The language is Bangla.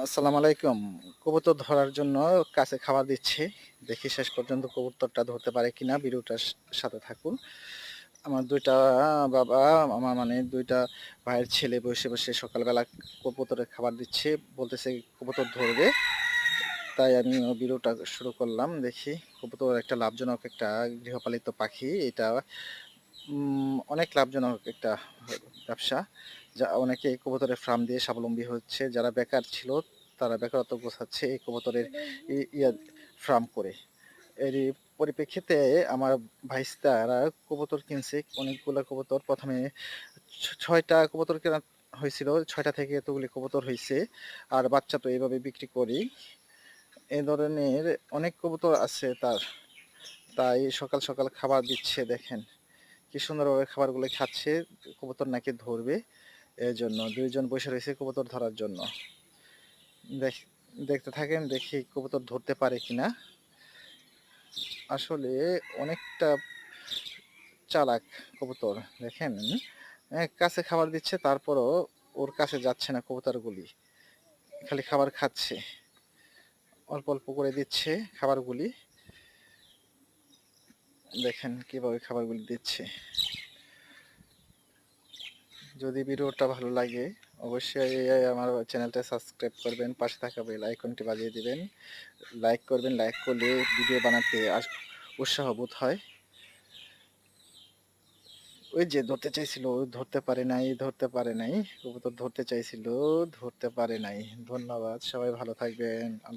আসসালামু আলাইকুম। কবুতর ধরার জন্য কাছে খাবার দিচ্ছি। দেখি শেষ পর্যন্ত কবুতরটা ধরতে পারে কিনা। ভিডিওটার সাথে থাকুন। আমার ২ টা বাবা, আমার মানে ২ টা ভাইয়ের ছেলে বসে সকালবেলা কবুতরের খাবার দিচ্ছে। বলতেছে কবুতর ধরবে। তাই আমি ভিডিওটা শুরু করলাম। দেখি কবুতর একটা লাভজনক একটা গৃহপালিত পাখি। এটা অনেক লাভজনক একটা ব্যবসা। যা অনেকে কবুতরের ফার্ম দিয়ে স্বাবলম্বী হচ্ছে। যারা বেকার ছিল তারা বেকারত্ব গোছাচ্ছে এই কবুতরের ফার্ম করে। এরই পরিপ্রেক্ষিতে আমার ভাইস্তারা কবুতর কিনছে অনেকগুলা কবুতর। ১ম এ ৬ টা কবুতর কেনা হয়েছিল। ৬ টা থেকে এতগুলি কবুতর হইছে। আর বাচ্চা তো এভাবে বিক্রি করি। এ ধরনের অনেক কবুতর আছে তার। তাই সকাল খাবার দিচ্ছে দেখেন। কি সুন্দরভাবে খাবারগুলো খাচ্ছে। কবুতর নাকি ধরবে। এজন্য ২ জন বসে রয়েছে কবুতর ধরার জন্য। দেখ দেখতে থাকেন দেখি কবুতর ধরতে পারে কিনা। আসলে অনেকটা চালাক কবুতর দেখেন। কাছে খাবার দিচ্ছে তারপরও ওর কাছে যাচ্ছে না কবুতরগুলি। খালি খাবার খাচ্ছে। অল্প করে দিচ্ছে খাবারগুলি। দেখেন কিভাবে খাবারগুলি দিচ্ছে। যদি ভিডিওটা ভালো লাগে অবশ্যই আমার চ্যানেলটা সাবস্ক্রাইব করবেন, পাশে থাকা বেল আইকনটি বাজিয়ে দিবেন। লাইক করবেন, লাইক করলে ভিডিও বানাতে উৎসাহ বোধ হয়। ওই যে ধরতে চাইছিল, ধরতে পারে নাই। কবুতর ধরতে চাইছিল, ধরতে পারে নাই। ধন্যবাদ। সবাই ভালো থাকবেন।